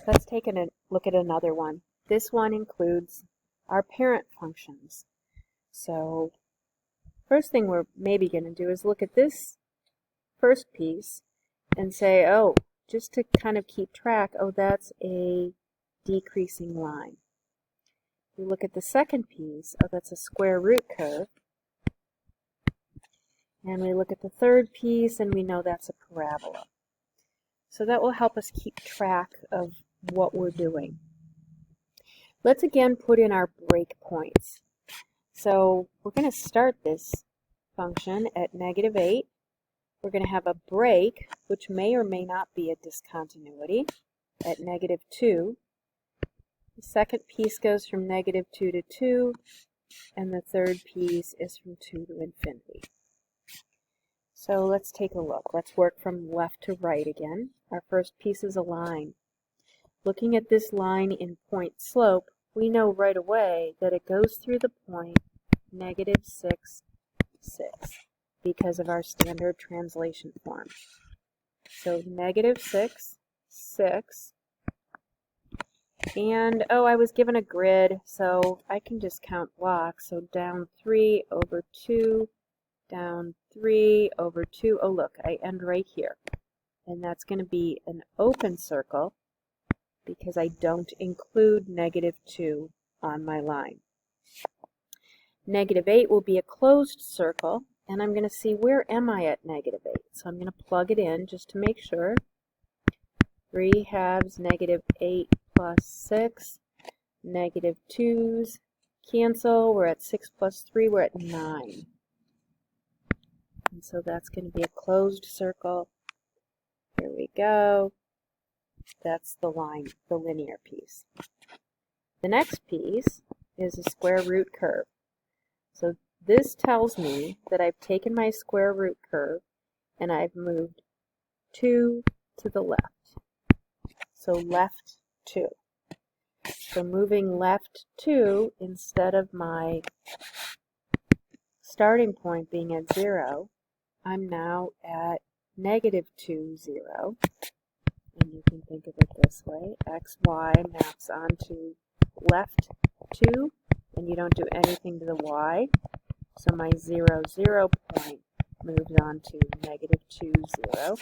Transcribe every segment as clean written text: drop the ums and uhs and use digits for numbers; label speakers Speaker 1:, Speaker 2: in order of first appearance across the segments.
Speaker 1: Let's take a look at another one. This one includes our parent functions. So first thing we're maybe going to do is look at this first piece and say, oh, just to kind of keep track, oh, that's a decreasing line. We look at the second piece, oh, that's a square root curve. And we look at the third piece and we know that's a parabola. So that will help us keep track of what we're doing. Let's again put in our breakpoints. So we're going to start this function at -8. We're going to have a break, which may or may not be a discontinuity, at -2. The second piece goes from -2 to 2, and the third piece is from 2 to infinity. So let's take a look. Let's work from left to right again. Our first piece is a line. Looking at this line in point slope, we know right away that it goes through the point -6, 6, because of our standard translation form. So -6, 6, and oh, I was given a grid, so I can just count blocks. So down 3 over 2, down 3 over 2. Oh, look, I end right here. And that's going to be an open circle because I don't include -2 on my line. -8 will be a closed circle, and I'm going to see where am I at -8. So I'm going to plug it in just to make sure. 3 halves, -8 plus 6. -2's cancel. We're at 6 plus 3. We're at 9. And so that's going to be a closed circle. Here we go. That's the line, the linear piece. The next piece is a square root curve. So this tells me that I've taken my square root curve and I've moved 2 to the left. So left 2. So moving left 2 instead of my starting point being at 0, I'm now at -2, 0. And you can think of it this way. X, Y maps onto left 2, and you don't do anything to the Y. So my 0, 0 point moves on to -2, 0.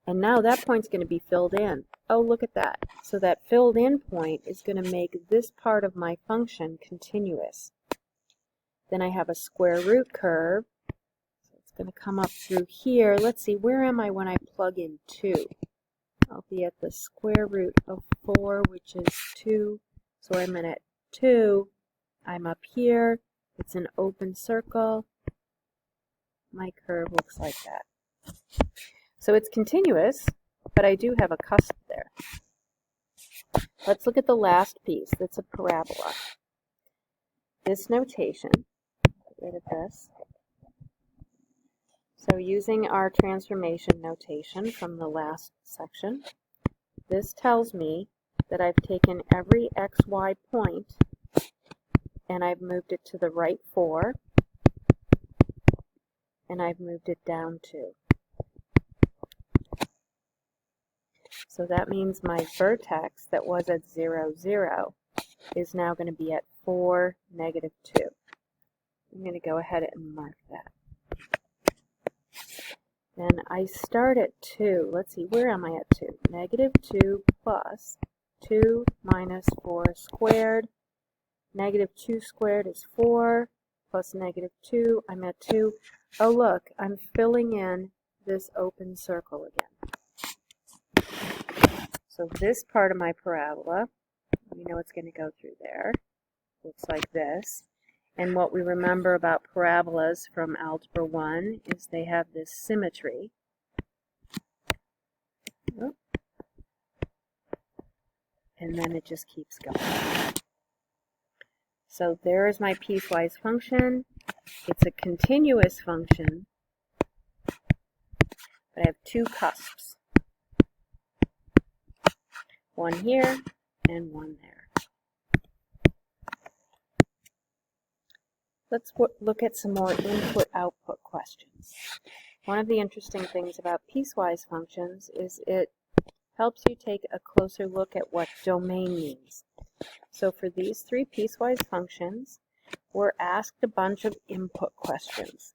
Speaker 1: And now that point's going to be filled in. Oh, look at that. So that filled in point is going to make this part of my function continuous. Then I have a square root curve. So it's going to come up through here. Let's see, where am I when I plug in 2? I'll be at the square root of 4, which is 2. So I'm at 2. I'm up here. It's an open circle. My curve looks like that. So it's continuous, but I do have a cusp there. Let's look at the last piece. That's a parabola. This notation, get rid of this. So using our transformation notation from the last section, this tells me that I've taken every xy point and I've moved it to the right 4, and I've moved it down 2. So that means my vertex that was at 0, 0 is now going to be at 4, -2. I'm going to go ahead and mark that. Then I start at 2. Let's see, where am I at 2? -2 plus 2 minus 4 squared. -2 squared is 4 plus -2. I'm at 2. Oh, look, I'm filling in this open circle again. So this part of my parabola, we know it's going to go through there. Looks like this. And what we remember about parabolas from Algebra 1 is they have this symmetry. And then it just keeps going. So there's my piecewise function. It's a continuous function, but I have 2 cusps. One here and one there. Let's look at some more input-output questions. One of the interesting things about piecewise functions is it helps you take a closer look at what domain means. So for these three piecewise functions, we're asked a bunch of input questions.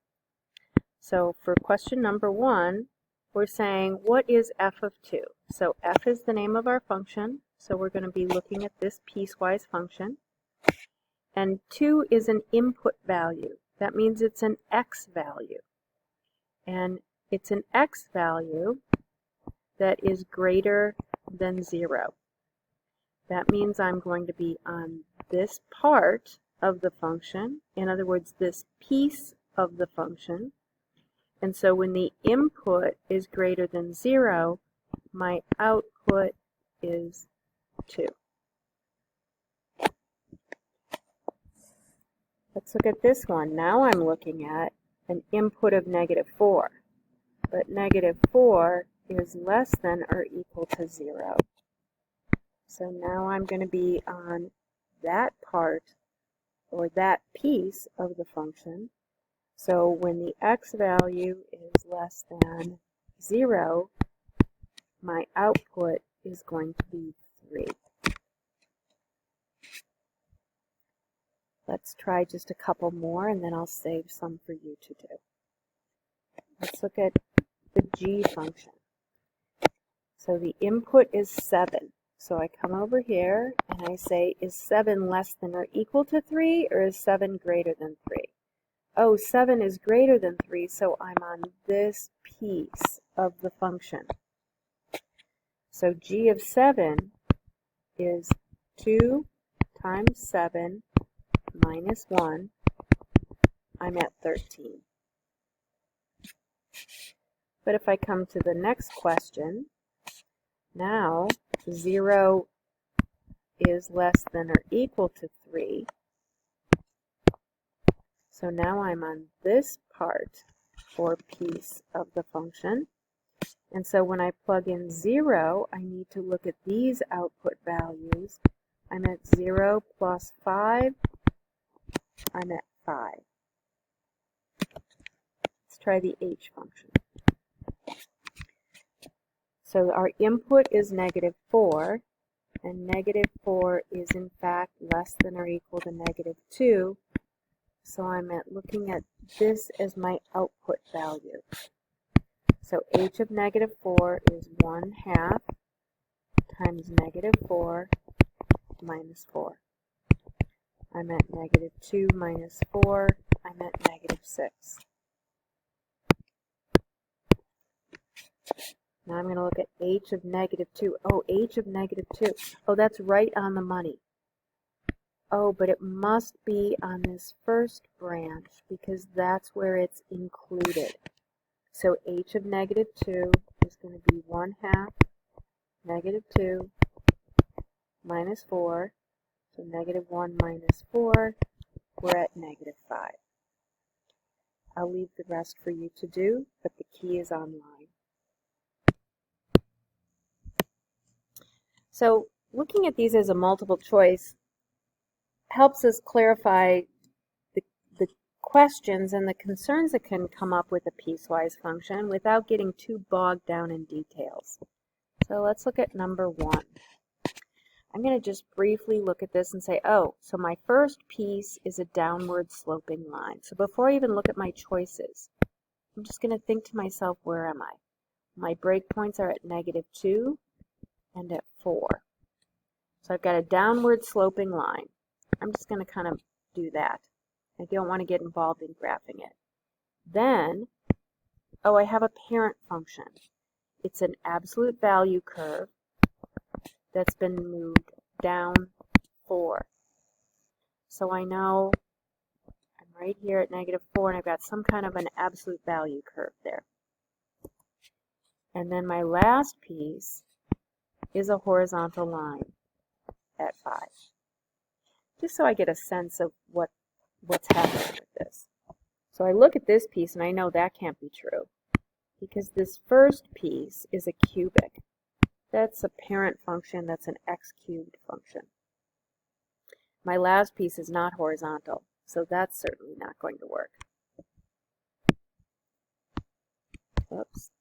Speaker 1: So for question number 1, we're saying, what is f of 2? So f is the name of our function, so we're going to be looking at this piecewise function. And 2 is an input value. That means it's an x value. And it's an x value that is greater than 0. That means I'm going to be on this part of the function, in other words, this piece of the function. And so when the input is greater than 0, my output is 2. Let's look at this one. Now I'm looking at an input of -4. But -4 is less than or equal to 0. So now I'm going to be on that part, or that piece of the function. So when the x value is less than 0, my output is going to be 3. Let's try just a couple more, and then I'll save some for you to do. Let's look at the g function. So the input is 7. So I come over here and I say, is 7 less than or equal to 3, or is 7 greater than 3? Oh, 7 is greater than 3, so I'm on this piece of the function. So g of 7 is 2 times 7 minus 1. I'm at 13. But if I come to the next question, now 0 is less than or equal to 3. So now I'm on this part or piece of the function. And so when I plug in 0, I need to look at these output values. I'm at 0 plus 5. I'm at 5. Let's try the h function. So our input is -4, and -4 is in fact less than or equal to -2. So I'm looking at this as my output value. So h of -4 is 1/2 times -4 minus 4. I'm at -2 minus 4. I'm at -6. Now I'm going to look at h of -2. Oh, h of -2. Oh, that's right on the money. Oh, but it must be on this first branch because that's where it's included. So h of -2 is going to be 1/2 -2 minus 4. So -1 minus 4, we're at -5. I'll leave the rest for you to do, but the key is online. So looking at these as a multiple choice helps us clarify the questions and the concerns that can come up with a piecewise function without getting too bogged down in details. So let's look at number 1. I'm going to just briefly look at this and say, oh, so my first piece is a downward sloping line. So before I even look at my choices, I'm just going to think to myself, where am I? My breakpoints are at -2 and at 4. So I've got a downward sloping line. I'm just going to kind of do that. I don't want to get involved in graphing it. Then, oh, I have a parent function. It's an absolute value curve that's been moved down 4. So I know I'm right here at -4, and I've got some kind of an absolute value curve there. And then my last piece is a horizontal line at 5. Just so I get a sense of what's happening with this. So I look at this piece, and I know that can't be true, because this first piece is a cubic. That's a parent function, that's an x cubed function. My last piece is not horizontal, so that's certainly not going to work. Oops.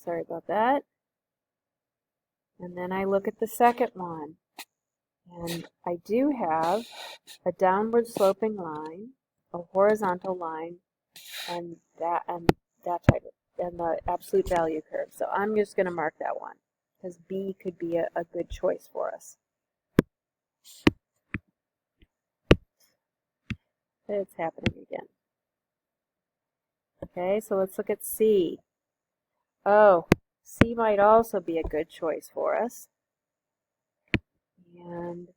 Speaker 1: sorry about that. And then I look at the second one, and I do have a downward sloping line, a horizontal line, and that type of, and the absolute value curve. So I'm just going to mark that one because B could be a good choice for us. It's happening again. Okay, so let's look at C. Oh, C might also be a good choice for us. And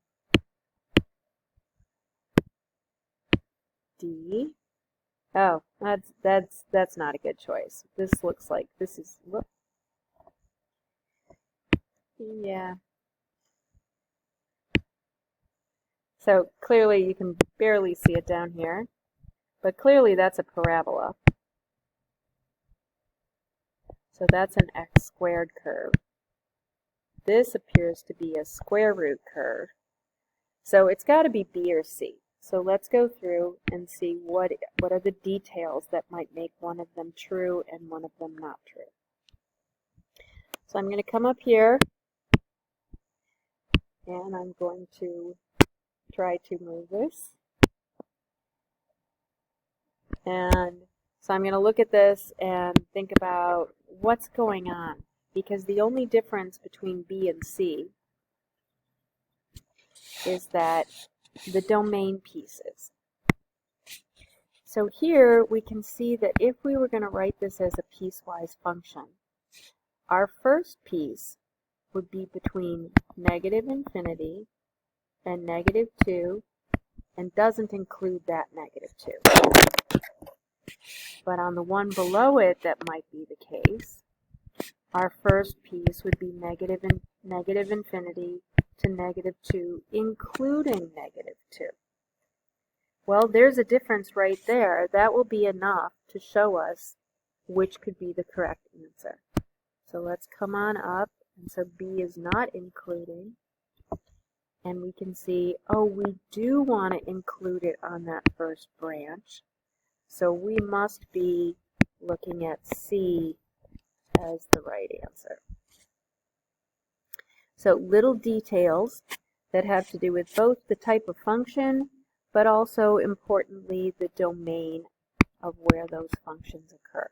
Speaker 1: D. Oh, that's not a good choice. This looks like this is, whoop. Yeah. So clearly you can barely see it down here, but clearly that's a parabola. So that's an x squared curve. This appears to be a square root curve. So it's got to be B or C. So let's go through and see what are the details that might make one of them true and one of them not true. So I'm going to come up here and I'm going to try to move this. And so I'm going to look at this and think about what's going on, because the only difference between B and C is that the domain pieces. So here we can see that if we were going to write this as a piecewise function, our first piece would be between negative infinity and negative 2, and doesn't include that negative 2. But on the one below it that might be the case, our first piece would be negative infinity to negative 2, including negative 2. Well, there's a difference right there. That will be enough to show us which could be the correct answer. So let's come on up. And so B is not including. And we can see, oh, we do want to include it on that first branch. So we must be looking at C as the right answer. So little details that have to do with both the type of function, but also importantly the domain of where those functions occur.